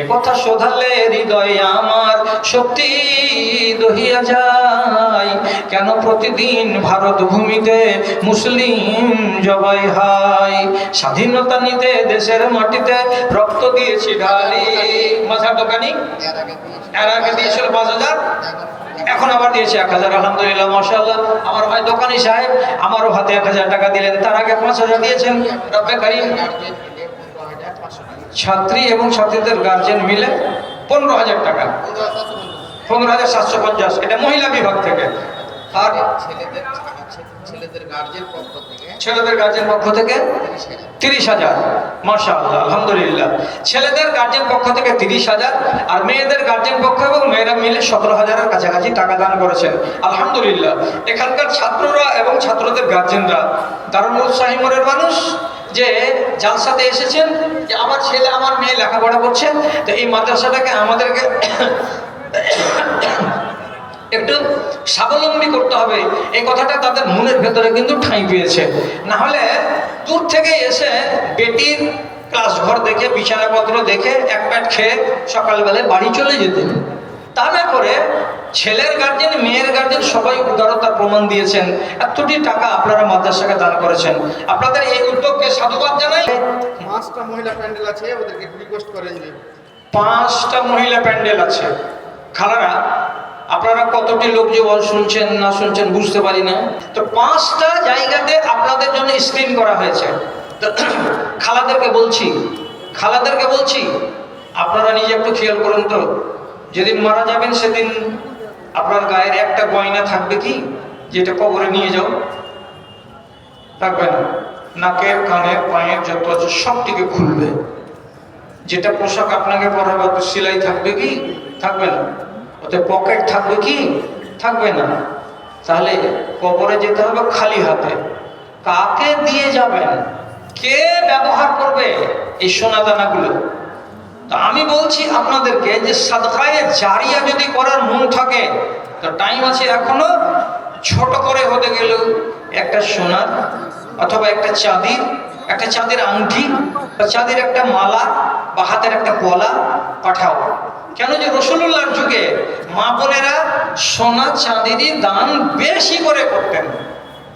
একথা শোধালে হৃদয়ে আমার সত্যি দহিয়া যায়, কেন প্রতিদিন ভারত ভূমিতে মুসলিম জবাই হয়। স্বাধীনতা নিতে দেশের মাটিতে রক্ত দিয়েছি ঢালি। মাঝার দোকানি এর আগে দিয়েছিল 5,000, এখন আবার দিয়েছে 1,000। আলহামদুলিল্লাহ, মাশাআল্লাহ। আমার ভাই দোকানি সাহেব আমারও হাতে 1,000 টাকা দিলেন, তার আগে 5,000 দিয়েছেন। রব্বে কারীম। ছাত্রী এবং ছাত্রীদের গার্জেন মিলে 15,000 টাকা, 15,750। এটা মহিলা বিভাগ থেকে। আর ছেলেদের গার্জেন পক্ষ থেকে 30,000। মাশাআল্লাহ, আলহামদুলিল্লাহ। ছেলেদের গার্জেন পক্ষ থেকে 30,000, আর মেয়েদের গার্জেন পক্ষ এবং মেয়েরা মিলে 17,000-এর কাছাকাছি টাকা দান করেছেন। আলহামদুলিল্লাহ। এখানকার ছাত্ররা এবং ছাত্রদের গার্জেনরা দারুণ উৎসাহী মনের মানুষ, যে জালসাতে এসেছেন যে আমার ছেলে আমার মেয়ে লেখাপড়া করছে, তো এই মাদ্রাসাটাকে আমাদেরকে একটু স্বাবলম্বী করতে হবে, এই কথাটা তাদের মনের ভেতরে কিন্তু ঠাঁই পেয়েছে। না হলে দূর থেকে এসে বেটির ক্লাস ঘর দেখে বিছানাপত্র দেখে এক প্যাট খেয়ে সকালবেলায় বাড়ি চলে যেতেন। তা না করে ছেলের গার্জেন মেয়ের গার্জেন সবাই উদারতার প্রমাণ দিয়েছেন। এতটি টাকা আপনারা মাদ্রাসাকে দান করেছেন, আপনাদের এই উদ্যোগকে সাধুবাদ জানাই। 5টা মহিলা প্যান্ডেল আছে, ওদেরকে রিকোয়েস্ট করেন যে 5টা মহিলা প্যান্ডেল আছে। খালারা, আপনারা কতটি লোক যে শুনছেন না শুনছেন বুঝতে পারি না, তো 5টা জায়গাতে আপনাদের জন্য স্ক্রিন করা হয়েছে। তো খালাদেরকে বলছি আপনারা নিজে একটু খেয়াল করুন তো, যেদিন মারা যাবেন সেদিন আপনার গায়ের একটা গয়না থাকবে কি যেটা কবরে নিয়ে যাও? থাকবে না। নাকের কানের পায়ের যত আছে সবটিকে খুলবে। যেটা পোশাক আপনাকে পরাবে তো সেলাই থাকবে কি? থাকবে না। ওতে পকেট থাকবে কি? থাকবে না। তাহলে কবরে যেতে হবে খালি হাতে। কাকে দিয়ে যাবেন? কে ব্যবহার করবে এই সোনা দানাগুলো? তো আমি বলছি আপনাদেরকে যে সাদকায়ে জারিয়া যদি করার মন থাকে তো টাইম আছে এখনো। ছোট করে হতে গেলেও একটা সোনার অথবা একটা চাঁদের আংটি বা চাঁদের একটা মালা বা হাতের একটা পলা পাঠাও। কেন যে রাসূলুল্লাহর যুগে মা বোনেরা সোনা চাঁদেরই দান বেশি করে করতেন।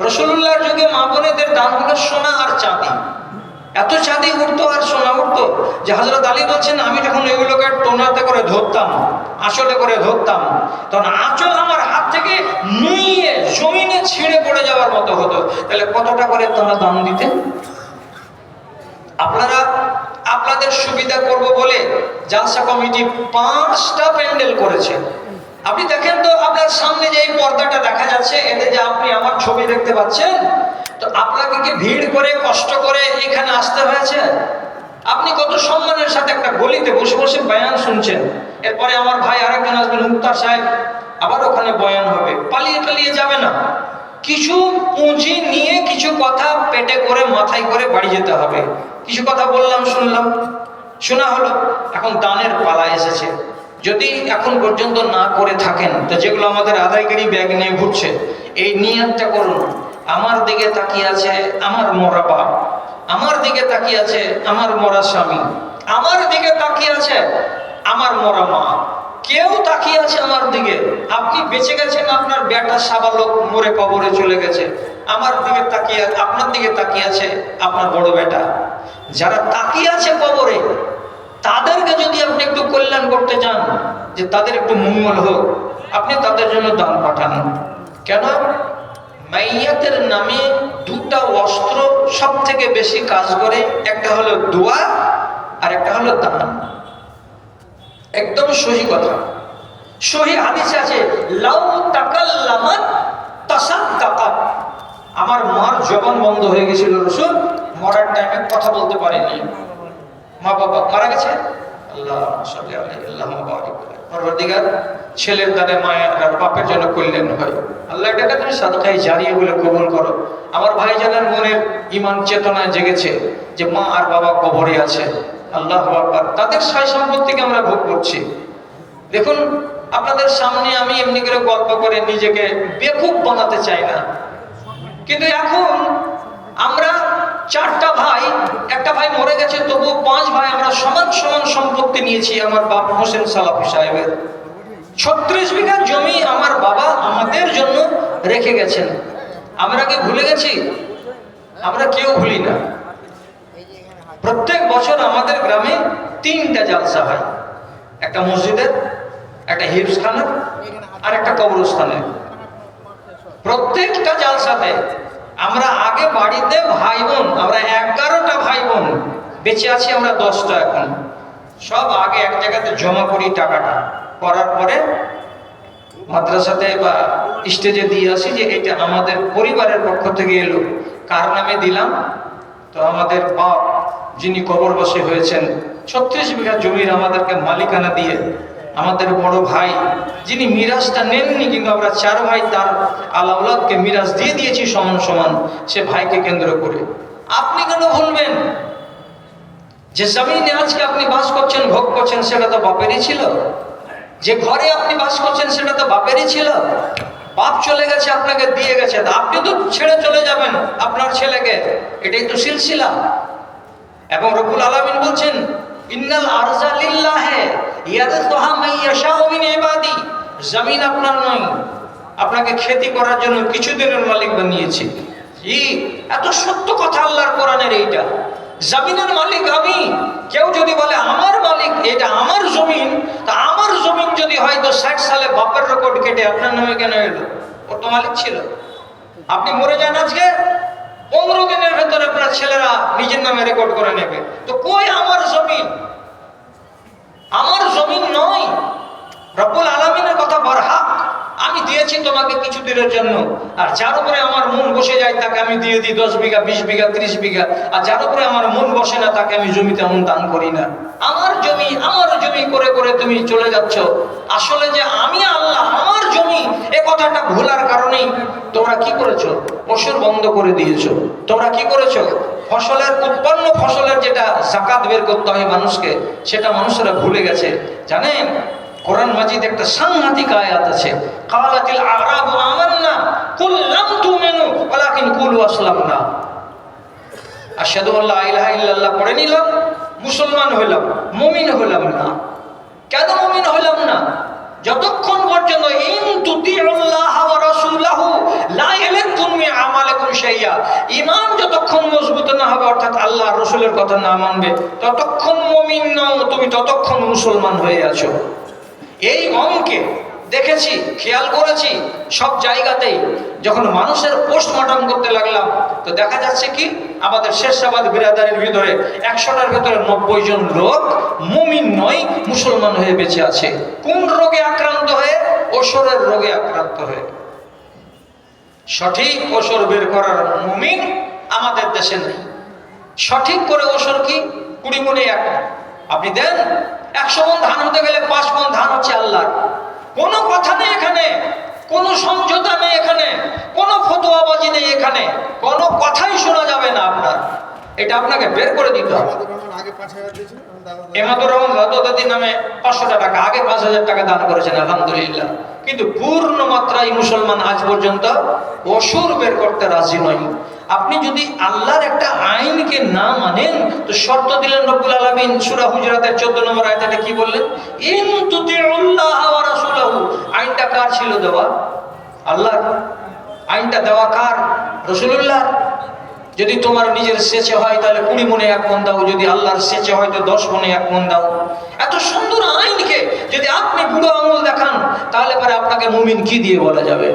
রাসূলুল্লাহর যুগে মা বোনেদের দান হলো সোনা আর চাঁদি। এত চাঁদি উঠতো আর সোনা উঠতো যে হযরত আলী বলছেন, আমি যখন এগুলোকে টোনাতে করে ধরতাম, আঁচলে করে ধরতাম, তখন আঁচল আমার হাত থেকে নুইয়ে জমিনে ছিঁড়ে পড়ে যাওয়ার মতো হতো। তাহলে কতটা করে তারা দান দিতেন? আপনারা আপনাদের সুবিধা করব বলে জালসা কমিটি 5টা প্যান্ডেল করেছে। আপনি দেখেন তো আপনার সামনে যে এই পর্দাটা দেখা যাচ্ছে, এতে যে আপনি আমার ছবি দেখতে পাচ্ছেন, তো আপনাকে কি ভিড় করে কষ্ট করে এখানে আসতে হয়েছে? আপনি কত সম্মানের সাথে একটা গলিতে বসে বসে বয়ান শুনছেন। এরপরে আমার ভাই আরেকজন আসবেন, মুক্তার সাহেব, আবার ওখানে বয়ান হবে। পালিয়ে যাবে না। কিছু পুঁজি নিয়ে কিছু কথা পেটে করে মাথায় করে বাড়ি যেতে হবে। কিছু কথা বললাম, শুনলাম, শোনা হলো, এখন দানের পালা এসেছে। যদি এখন পর্যন্ত না করে থাকেন তো যেগুলো আমাদের আদায়কারী ব্যাগ নিয়ে ঘুরছে, এই নিয়তটা করুন, আমার দিকে তাকিয়ে আছে আমার মরা বাপ, আমার দিকে তাকিয়ে আছে আমার মরা স্বামী, আমার দিকে তাকিয়ে আছে আমার মরা মা, কেউ তাকিয়ে আছে আমার দিকে। আপনি বেঁচে গেছেন, আপনার বেটা সাবালক মরে কবরে চলে গেছে, আমার দিকে তাকিয়ে, আপনার দিকে তাকিয়ে আছে আপনার বড় বেটা। যারা তাকিয়ে আছে কবরে, তাদেরকে যদি আপনি একটু কল্যাণ করতে চান, যে তাদের একটু মঙ্গল হোক, আপনি তাদের জন্য দান পাঠান। কেন? মাইয়াতের নামে 2টা অস্ত্র সব থেকে বেশি কাজ করে, একটা হলো দোয়া আর একটা হলো দান। একদম সহি কথা, সহি হাদিসে আছে, লাউ তাকাল্লামাত তাসাদ্দাকাত। আমার মার জবান বন্ধ হয়ে গেছিল, রাসূল মরার টাইমে কথা বলতে পারেনি। মা বাবা মারা গেছে, আল্লাহ সাল্লাল্লাহু আলাইহি ওয়াসাল্লাম বারিক পরবর্তীকার ছেলের দ্বারা মায়ের আর বাপের জন্য কল্যাণ হয়। আল্লাহ এটাকে তুমি সাদকায়ে জারিয়া বলে কবুল করো। আমার ভাইজানের মনের ঈমান চেতনা জেগেছে যে মা আর বাবা কবরে আছে, আল্লাহু আকবার, তাদের সয় সম্পত্তিকে আমরা ভোগ করছি। দেখুন, আপনাদের সামনে আমি এমনি করে গল্প করে নিজেকে বেকুব বানাতে চাই না, কিন্তু এখন আমরা 4টা ভাই, একটা ভাই মরে গেছে, তবুও 5 ভাই আমরা সমান সমান সম্পত্তি নিয়েছি আমার বাপ হোসেন সালাফি সাহেবের। 36 বিঘা জমি আমার বাবা আমাদের জন্য রেখে গেছেন। আমরা কি ভুলে গেছি? আমরা কেউ ভুলি না। প্রত্যেক বছর আমাদের গ্রামে 3টা জালসা হয়, একটা মসজিদের, একটা হিফজখানার আর একটা কবরস্থানের। প্রত্যেকটা জালসাতে আমরা আগে বাড়িতে ভাই বোন, আমরা 11টা ভাই বোন, বেঁচে আছি আমরা 10টা এখন, সব আগে এক জায়গাতে জমা করি টাকাটা, করার পরে মাদ্রাসাতে বা স্টেজে দিয়ে আসি যে এটা আমাদের পরিবারের পক্ষ থেকে এলো, কার নামে দিলাম। তো আমাদের বাপ যিনি কবরবাসী হয়েছেন 36 বিঘা জমির আমাদেরকে মালিকানা দিয়ে, আমাদের বড় ভাই যিনি মিরাজটা নেননি কিন্তু আমরা 4 ভাই তার আলাউলাদকে মিরাজ দিয়ে দিয়েছি সমান সমান, সে ভাইকে কেন্দ্র করে। আপনি কেন ভুলবেন যে জমিনে আজকে আপনি বাস করছেন, ভোগ করছেন, সেটা তো বাপেরই ছিল। যে ঘরে আপনি বাস করছেন সেটা তো বাপেরই ছিল। বাপ চলে গেছে, আপনাকে দিয়ে গেছে, আপনি তো ছেড়ে চলে যাবেন আপনার ছেলেকে, এটাই তো সিলসিলা। এবং রব্বুল আলামিন বলছেন ইন্নাল আরজা লিল্লাহি ইয়ারযুহা মান ইয়াশাউ মিন ইবাদি, জমিন আপনার নয়, আপনাকে খেতি করার জন্য কিছুদিনের মালিক বানিয়েছি। এত সত্য কথা আল্লাহর কোরআনের। এইটা জমিনের মালিক আমি। কেউ যদি বলে আমার মালিক, এটা আমার জমিন, তা আমার জমিন যদি হয়তো 60 সালে বাপের রেকর্ড কেটে আপনার নামে কেন এলো? ওর তো মালিক ছিল। আপনি মরে যান আজকে, 15 দিনের ভেতরে আপনার ছেলেরা নিজের নামে রেকর্ড করে নেবে। তো কই আমার জমিন? আমার জমিন নয়। রব্বুল আলামিনের কথা বরহাক, আমি দিয়েছি তোমাকে কিছু দিনের জন্য, আর যার উপরে আমার মন বসে যায় তাকে আমি দিয়ে দিই 10 বিঘা, 20 বিঘা, 30 বিঘা, আর যার উপরে আমার মন বসে না তাকে আমি জমি তেমন দান করি না। আমার জমি করে করে তুমি চলে যাচ্ছ। আসলে যে আমি আল্লাহ, আমার জমি, এ কথাটা ভুলার কারণেই তোমরা কি করেছো? পশুর বন্ধ করে দিয়েছো। তোমরা কি করেছো? ফসলের উৎপন্ন ফসলের যেটা যাকাত বের করতে হয় মানুষকে, সেটা মানুষেরা ভুলে গেছে। জানেন কোরআন মাজিদ একটা সাংঘাতিক আয়াত আছে, কালাতিল আরাবু আমান্না কুল লাম তুমিনু ওয়ালাকিন কুলু আসলামনা। আশহাদু আল্লা ইলাহা ইল্লাল্লাহ পড়ে নিলাম, মুসলমান হইলাম, মুমিন হইলাম না। কেন মুমিন হইলাম না? যতক্ষণ পর্যন্ত ইন তুতিউল্লাহ ওয়া রাসূলাহু লা ইয়ালাকুম মিন আমালিকুম শাইয়া, ঈমান যতক্ষণ মজবুত না হবে, অর্থাৎ আল্লাহ রাসূলের কথা না মানবে, ততক্ষণ মুমিন নও তুমি, ততক্ষণ মুসলমান হয়ে আছো। এই অঙ্কে দেখেছি, খেয়াল করেছি সব জায়গাতেই, যখন মানুষের পোস্টমর্টম করতে লাগলাম তো দেখা যাচ্ছে কি আমাদের শেরশাবাদ বিরাদারির ভিতরে 100টার ভিতরে 90 জন লোক মুমিন নয়, মুসলমান হয়ে বেঁচে আছে। কোন রোগে আক্রান্ত হয়ে? ওসরের রোগে আক্রান্ত হয়ে। সঠিক ওসর বের করার মুমিন আমাদের দেশে নেই। সঠিক করে ওসর কি? 20 মণে 1। আপনি দেন 100 মণ ধান হতে গেলে 5 মণ ধান হচ্ছে আল্লাহর। কোনো কথা নেই এখানে, কোনো সমঝোতা নেই এখানে, কোনো ফতোয়াবাজি নেই এখানে, কোনো কথাই শোনা যাবে না আপনার। এটা আপনাকে বের করে দিতে হবে। এমাদুর রহমান দাদির নামে 500 টাকা, আগে 5000 টাকা দান করেছেন, আলহামদুলিল্লাহ। কিন্তু পূর্ণ মাত্রায় মুসলমান আজ পর্যন্ত অসুর বের করতে রাজি নয়। আপনি যদি আল্লাহর একটা আইনকে না মানেন তো শর্ত দিলেন রব্বুল আলামিন সূরা হুজুরাতের 14 নম্বর আয়াতে কি বললেন? ইন তুতিউল্লাহ ওয়া রাসূলাহু। আইনটা কার ছিল দেওয়া? আল্লাহর। আইনটা দেওয়া কার? রাসূলুল্লাহ। যদি তোমার নিজের সেচে হয় তাহলে 20 মণে 1 মণ দাও, যদি আল্লাহর সেচে হয় তো 10 মণে 1 মণ দাও। এত সুন্দর আইনকে যদি আপনি বুড়ো আঙুল দেখান তাহলে পরে আপনাকে মুমিন কি দিয়ে বলা যাবে?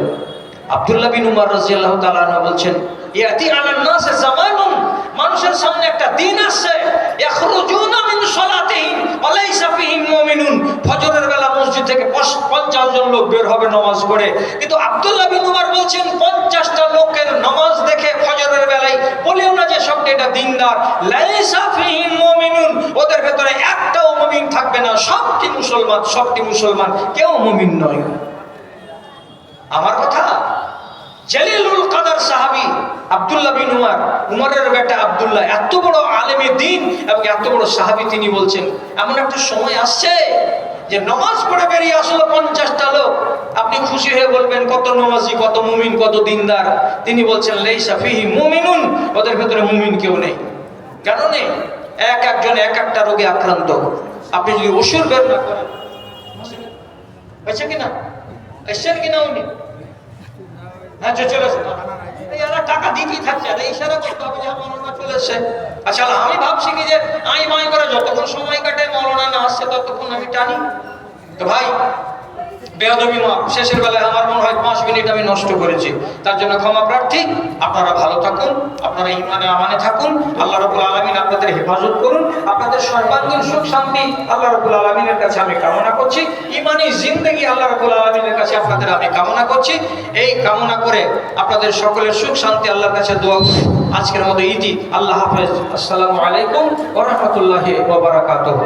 আব্দুল্লাহ বিন উমর রাদিয়াল্লাহু তাআলা আনহু বলছেন, ইয়াতি আলান নাস জামানুন, মানুষের সামনে একটা দিন আসছে, ইয়াখরুজুনা মিন সালাতিহিম ওয়া লাইসা ফিহিম মুমিনুন। ফজরের বেলা মসজিদ থেকে 50 জন লোক বের হবে নামাজ পড়ে, কিন্তু আব্দুল্লাহ বিন উমর বলছেন 50টা লোকের নামাজ দেখে ফজরের বেলায় বলিও না যে সবটা এটা দিনদার। লাইসা ফিহিম মুমিনুন, ওদের ভেতরে একটাও মুমিন থাকবে না, সবটি মুসলমান, সবটি মুসলমান, কেউ মুমিন নয়। আমার কথা জালিলুল কদর সাহাবী আব্দুল্লাহ বিন উমর, উমরের বেটা আব্দুল্লাহ, এত বড় আলেমে দ্বীন এবং এত বড় সাহাবী, তিনি বলছেন এমন একটা সময় আসছে যে নামাজ পড়ে বেরিয়ে আসলো 50টা লোক, আপনি খুশি হয়ে বলবেন কত নামাজি, কত মুমিন, কত দিনদার। তিনি বলছেন লাইসা ফিহি মুমিনুন, ওদের ভেতরে মুমিন কেউ নেই। কেন নেই? একজন এক একটা রোগে আক্রান্ত। আপনি যদি ওষুধ বের না করেন, হয়েছে কিনা, এসছেন কিনা উনি? হ্যাঁ, চলে আসেন। এরা টাকা দিতেই থাকছে, ইশারা করতে হবে যে মৌলানা চলে এসছে। আচ্ছা, আমি ভাবছি কি যে আই মাই করে যতক্ষণ সময় কাটে মৌলানা না আসছে ততক্ষণ আমি টানি। তো ভাই, বেয়াদবি মাপ, শেষের বেলায় আমার মনে হয় 5 মিনিট আমি নষ্ট করেছি, তার জন্য ক্ষমা প্রার্থী। আপনারা ভালো থাকুন, আপনারা ইমানে আমানে থাকুন। আল্লাহ রাব্বুল আলামিন আপনাদের হেফাজত করুন, আপনাদের সর্বাঙ্গীন সুখ শান্তি আল্লাহ রাব্বুল আলামিনের কাছে আমি কামনা করছি। ইমানি জিন্দেগি আল্লাহ রাব্বুল আলামিনের কাছে আপনাদের আমি কামনা করছি। এই কামনা করে আপনাদের সকলের সুখ শান্তি আল্লাহর কাছে দোয়া করি। আজকের মতো ইতি। আল্লাহ হাফেজ। আসসালামু আলাইকুম ওয়া রাহমাতুল্লাহি ওয়া বারাকাতুহু।